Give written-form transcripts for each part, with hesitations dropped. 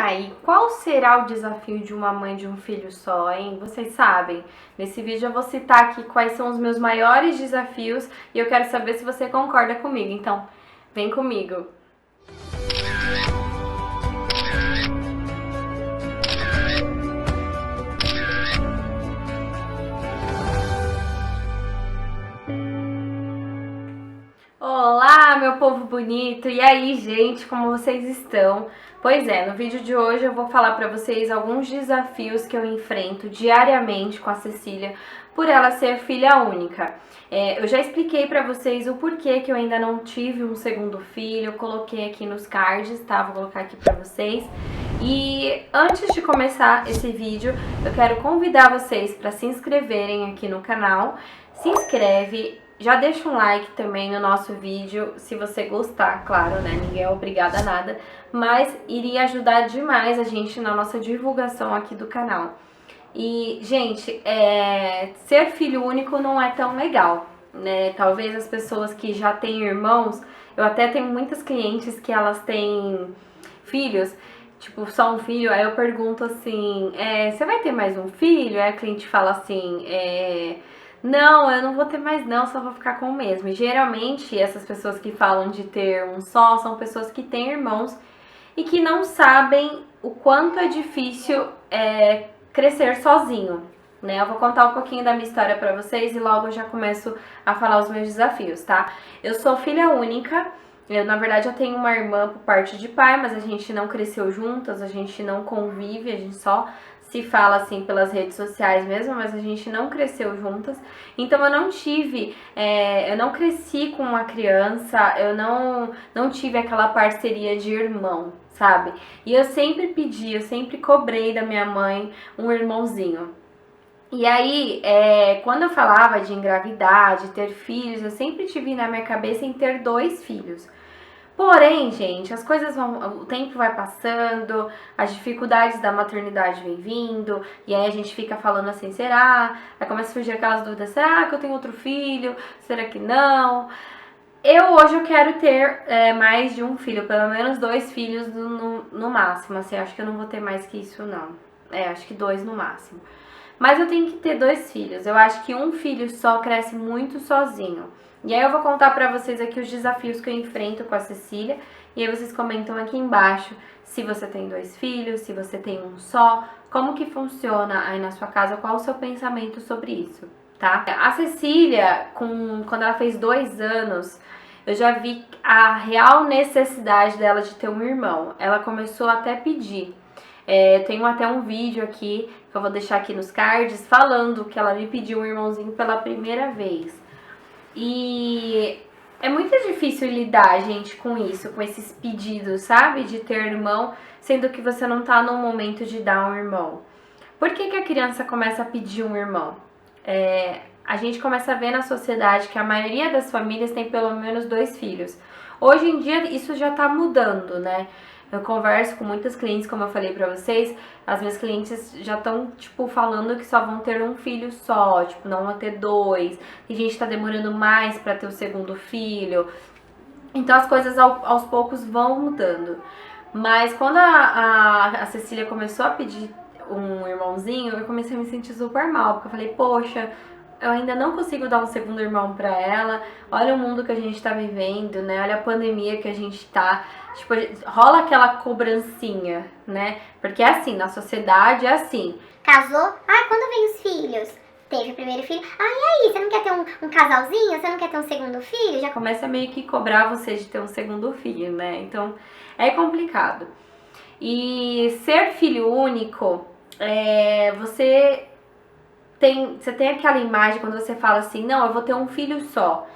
aí, qual será o desafio de uma mãe de um filho só, hein? Vocês sabem, nesse vídeo eu vou citar aqui quais são os meus maiores desafios e eu quero saber se você concorda comigo, então vem comigo! Olá, meu povo bonito! E aí, gente, como vocês estão? Pois é, no vídeo de hoje eu vou falar pra vocês alguns desafios que eu enfrento diariamente com a Cecília por ela ser filha única. Eu já expliquei pra vocês o porquê que eu ainda não tive um segundo filho, eu coloquei aqui nos cards, tá? Vou colocar aqui pra vocês. E antes de começar esse vídeo, eu quero convidar vocês para se inscreverem aqui no canal. Se inscreve, já deixa um like também no nosso vídeo, se você gostar, claro, né? Ninguém é obrigado a nada, mas iria ajudar demais a gente na nossa divulgação aqui do canal. E, gente, ser filho único não é tão legal, né? Talvez as pessoas que já têm irmãos, eu até tenho muitas clientes que elas têm filhos, tipo, só um filho, aí eu pergunto assim, você vai ter mais um filho? Aí a cliente fala assim, não, eu não vou ter mais não, só vou ficar com o mesmo. E geralmente essas pessoas que falam de ter um só são pessoas que têm irmãos e que não sabem o quanto é difícil crescer sozinho, né? Eu vou contar um pouquinho da minha história pra vocês e logo eu já começo a falar os meus desafios, tá? Eu sou filha única, na verdade eu tenho uma irmã por parte de pai, mas a gente não cresceu juntas, a gente não convive, a gente só se fala assim pelas redes sociais mesmo, mas a gente não cresceu juntas. Então eu não tive, eu não cresci com uma criança, eu não tive aquela parceria de irmão, sabe? E eu sempre pedi, eu sempre cobrei da minha mãe um irmãozinho. E aí, quando eu falava de engravidar, de ter filhos, eu sempre tive na minha cabeça em ter 2 filhos. Porém, gente, as coisas o tempo vai passando, as dificuldades da maternidade vem vindo, e aí a gente fica falando assim, será? Aí começa a surgir aquelas dúvidas, será que eu tenho outro filho? Será que não? Hoje eu quero ter mais de um filho, pelo menos 2 filhos no máximo, assim, acho que eu não vou ter mais que isso não. Acho que 2 no máximo. Mas eu tenho que ter 2 filhos, eu acho que um filho só cresce muito sozinho. E aí eu vou contar pra vocês aqui os desafios que eu enfrento com a Cecília. E aí vocês comentam aqui embaixo se você tem 2 filhos, se você tem um só, como que funciona aí na sua casa, qual o seu pensamento sobre isso, tá? A Cecília, quando ela fez 2 anos, eu já vi a real necessidade dela de ter um irmão. Ela começou até a pedir. Tenho até um vídeo aqui, que eu vou deixar aqui nos cards, falando que ela me pediu um irmãozinho pela primeira vez. E é muito difícil lidar, gente, com isso, com esses pedidos, sabe? De ter irmão, sendo que você não tá no momento de dar um irmão. Por que a criança começa a pedir um irmão? A gente começa a ver na sociedade que a maioria das famílias tem pelo menos 2 filhos. Hoje em dia isso já tá mudando, né? Eu converso com muitas clientes, como eu falei pra vocês, as minhas clientes já estão, tipo, falando que só vão ter um filho só, tipo, não vão ter 2. Tem gente que tá demorando mais pra ter o segundo filho. Então as coisas aos poucos vão mudando. Mas quando a Cecília começou a pedir um irmãozinho, eu comecei a me sentir super mal, porque eu falei, poxa, eu ainda não consigo dar um segundo irmão pra ela, olha o mundo que a gente tá vivendo, né, olha a pandemia que a gente tá, tipo, rola aquela cobrancinha, né, porque é assim, na sociedade é assim. Casou? Quando vem os filhos? Teve o primeiro filho? E aí, você não quer ter um casalzinho? Você não quer ter um segundo filho? Já começa meio que cobrar você de ter um segundo filho, né, então é complicado. E ser filho único, você tem aquela imagem quando você fala assim, não, eu vou ter um filho só.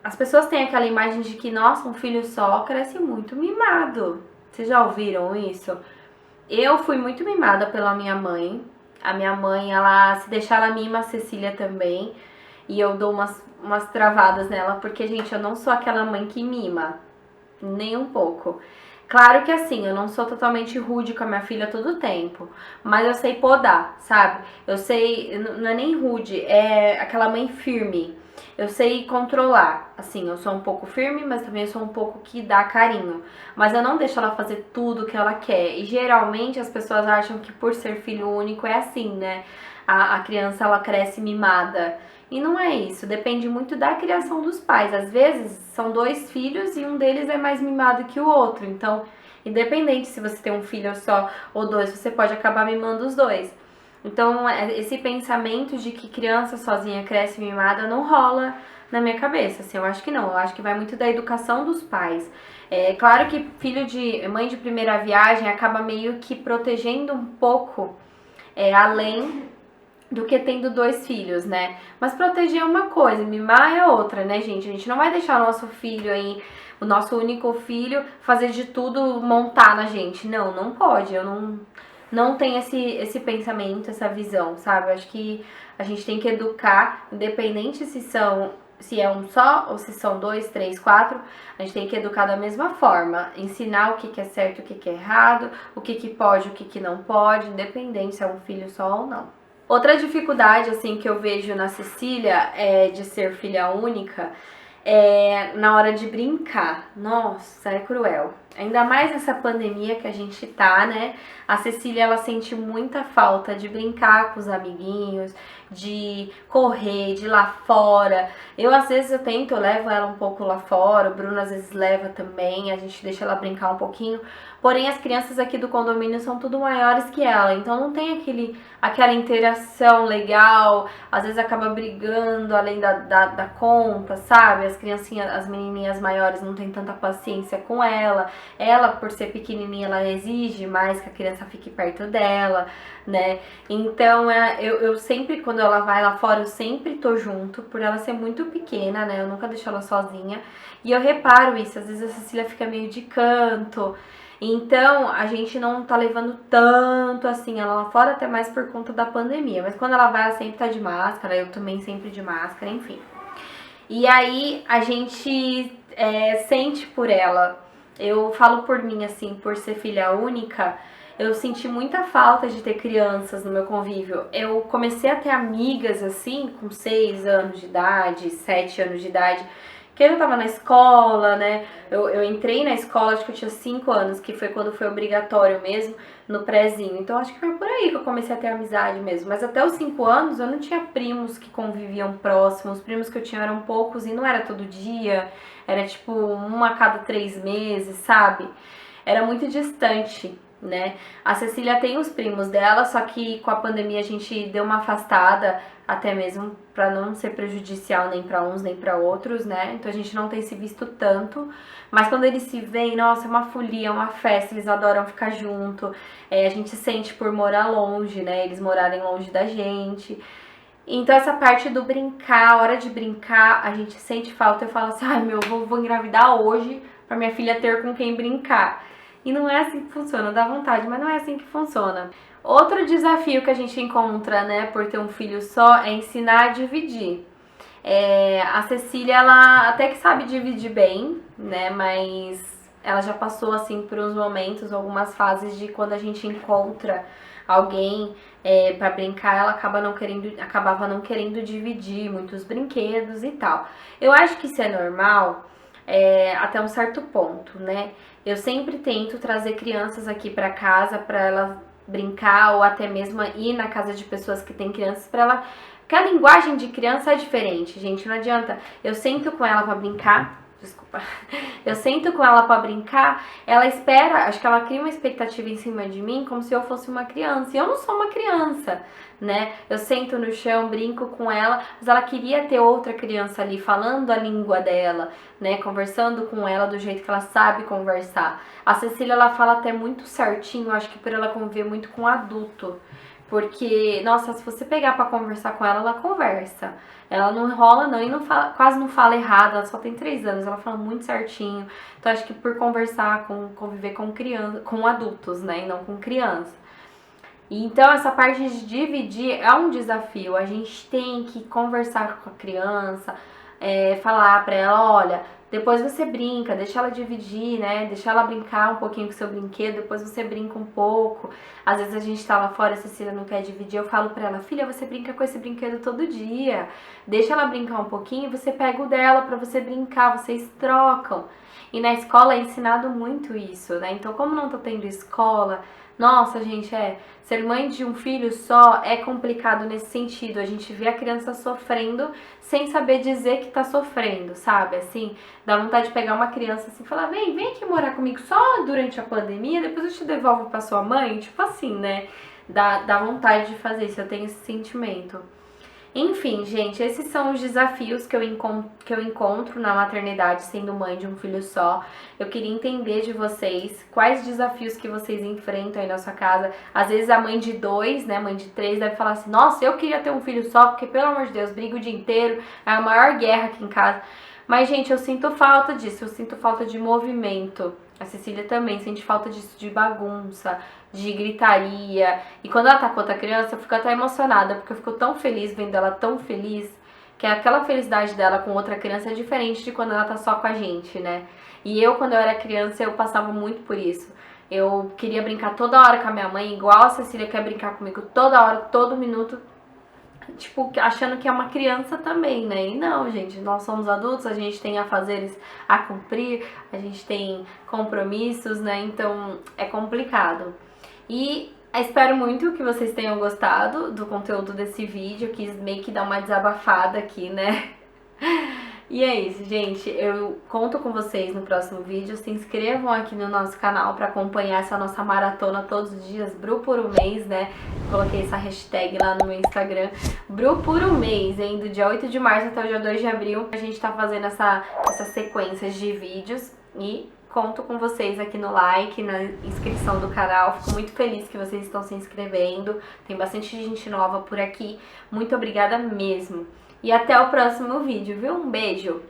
As pessoas têm aquela imagem de que, nossa, um filho só cresce muito mimado. Vocês já ouviram isso? Eu fui muito mimada pela minha mãe. A minha mãe, ela, se deixar, ela mima a Cecília também. E eu dou umas travadas nela, porque, gente, eu não sou aquela mãe que mima. Nem um pouco. Claro que assim, eu não sou totalmente rude com a minha filha todo o tempo, mas eu sei podar, sabe? Eu sei, não é nem rude, é aquela mãe firme. Eu sei controlar, assim, eu sou um pouco firme, mas também eu sou um pouco que dá carinho. Mas eu não deixo ela fazer tudo que ela quer. E geralmente as pessoas acham que por ser filho único é assim, né? A criança ela cresce mimada. E não é isso, depende muito da criação dos pais. Às vezes são dois filhos e um deles é mais mimado que o outro. Então, independente se você tem um filho só ou dois, você pode acabar mimando os dois. Então, esse pensamento de que criança sozinha cresce mimada não rola na minha cabeça, assim, eu acho que não. Eu acho que vai muito da educação dos pais. É claro que filho de mãe de primeira viagem acaba meio que protegendo um pouco, além do que tendo dois filhos, né? Mas proteger é uma coisa, mimar é outra, né, gente? A gente não vai deixar o nosso filho aí, o nosso único filho, fazer de tudo, montar na gente. Não, não pode. Eu não tenho esse pensamento, essa visão, sabe? Eu acho que a gente tem que educar, independente se é um só ou se são dois, três, quatro, a gente tem que educar da mesma forma, ensinar o que é certo, o que é errado, o que pode, o que não pode, independente se é um filho só ou não. Outra dificuldade, assim, que eu vejo na Cecília de ser filha única na hora de brincar. Nossa, é cruel. Ainda mais nessa pandemia que a gente tá, né? A Cecília, ela sente muita falta de brincar com os amiguinhos, de correr, de ir lá fora. Às vezes, eu levo ela um pouco lá fora, o Bruno às vezes leva também, a gente deixa ela brincar um pouquinho. Porém, as crianças aqui do condomínio são tudo maiores que ela, então não tem aquela interação legal, às vezes acaba brigando além da conta, sabe? As criancinhas, as menininhas maiores não tem tanta paciência com ela. Ela, por ser pequenininha, ela exige mais que a criança fique perto dela, né? Então, eu sempre, quando ela vai lá fora, eu sempre tô junto, por ela ser muito pequena, né? Eu nunca deixo ela sozinha. E eu reparo isso, às vezes a Cecília fica meio de canto. Então, a gente não tá levando tanto assim ela lá fora, até mais por conta da pandemia. Mas quando ela vai, ela sempre tá de máscara, eu também sempre de máscara, enfim. E aí, a gente sente por ela. Eu falo por mim, assim, por ser filha única, eu senti muita falta de ter crianças no meu convívio. Eu comecei a ter amigas, assim, com 6 anos de idade, 7 anos de idade, que eu já tava na escola, né? Eu entrei na escola, acho que eu tinha 5 anos, que foi quando foi obrigatório mesmo, no prézinho. Então, acho que foi por aí que eu comecei a ter amizade mesmo. Mas até os 5 anos, eu não tinha primos que conviviam próximos. Os primos que eu tinha eram poucos e não era todo dia. Era tipo 1 a cada 3 meses, sabe? Era muito distante, né? A Cecília tem os primos dela, só que com a pandemia a gente deu uma afastada, até mesmo para não ser prejudicial nem para uns nem para outros, né? Então a gente não tem se visto tanto, mas quando eles se veem, nossa, é uma folia, é uma festa, eles adoram ficar junto. A gente sente por morar longe, né? Eles morarem longe da gente. Então essa parte do brincar, a hora de brincar, a gente sente falta. Eu falo assim, ai meu, vou engravidar hoje pra minha filha ter com quem brincar. E não é assim que funciona, dá vontade, mas não é assim que funciona. Outro desafio que a gente encontra, né, por ter um filho só, é ensinar a dividir. A Cecília, ela até que sabe dividir bem, né, mas ela já passou, assim, por uns momentos, algumas fases de quando a gente encontra alguém para brincar, ela acabava não querendo dividir muitos brinquedos e tal. Eu acho que isso é normal até um certo ponto, né? Eu sempre tento trazer crianças aqui para casa para elas brincar ou até mesmo ir na casa de pessoas que têm crianças para ela, porque a linguagem de criança é diferente, gente, não adianta. Eu sento com ela para brincar, desculpa. Eu sento com ela pra brincar, ela espera, acho que ela cria uma expectativa em cima de mim como se eu fosse uma criança. E eu não sou uma criança, né? Eu sento no chão, brinco com ela, mas ela queria ter outra criança ali falando a língua dela, né? Conversando com ela do jeito que ela sabe conversar. A Cecília, ela fala até muito certinho, acho que por ela conviver muito com adulto. Porque, nossa, se você pegar pra conversar com ela, ela conversa. Ela não enrola não e não fala, quase não fala errado, ela só tem 3 anos, ela fala muito certinho. Então acho que por conversar, conviver com criança, com adultos, né, e não com criança. E então essa parte de dividir é um desafio. A gente tem que conversar com a criança, falar pra ela, olha, depois você brinca, deixa ela dividir, né? Deixa ela brincar um pouquinho com o seu brinquedo, depois você brinca um pouco. Às vezes a gente tá lá fora, a Cecília não quer dividir, eu falo pra ela, filha, você brinca com esse brinquedo todo dia. Deixa ela brincar um pouquinho, você pega o dela pra você brincar, vocês trocam. E na escola é ensinado muito isso, né? Então, como não tô tendo escola, nossa, gente, ser mãe de um filho só é complicado nesse sentido. A gente vê a criança sofrendo sem saber dizer que tá sofrendo, sabe? Assim, dá vontade de pegar uma criança assim e falar, vem aqui morar comigo só durante a pandemia, depois eu te devolvo pra sua mãe. Tipo assim, né? Dá vontade de fazer isso, eu tenho esse sentimento. Enfim, gente, esses são os desafios que eu encontro na maternidade sendo mãe de um filho só. Eu queria entender de vocês quais desafios que vocês enfrentam aí na sua casa. Às vezes a mãe de 2, né, mãe de 3 deve falar assim, nossa, eu queria ter um filho só, porque pelo amor de Deus, brigo o dia inteiro, é a maior guerra aqui em casa. Mas, gente, eu sinto falta disso, eu sinto falta de movimento. A Cecília também sente falta disso, de bagunça, de gritaria. E quando ela tá com outra criança, eu fico até emocionada, porque eu fico tão feliz vendo ela tão feliz, que aquela felicidade dela com outra criança é diferente de quando ela tá só com a gente, né? E eu, quando eu era criança, eu passava muito por isso. Eu queria brincar toda hora com a minha mãe, igual a Cecília quer brincar comigo toda hora, todo minuto. Tipo, achando que é uma criança também, né? E não, gente, nós somos adultos, a gente tem afazeres a cumprir, a gente tem compromissos, né? Então é complicado. E espero muito que vocês tenham gostado do conteúdo desse vídeo, eu quis meio que dar uma desabafada aqui, né? E é isso, gente. Eu conto com vocês no próximo vídeo. Se inscrevam aqui no nosso canal para acompanhar essa nossa maratona todos os dias, Bru por um mês, né? Coloquei essa hashtag lá no meu Instagram, Bru por um mês, hein? Do dia 8 de março até o dia 2 de abril. A gente tá fazendo essas sequências de vídeos e conto com vocês aqui no like, na inscrição do canal. Fico muito feliz que vocês estão se inscrevendo. Tem bastante gente nova por aqui. Muito obrigada mesmo. E até o próximo vídeo, viu? Um beijo!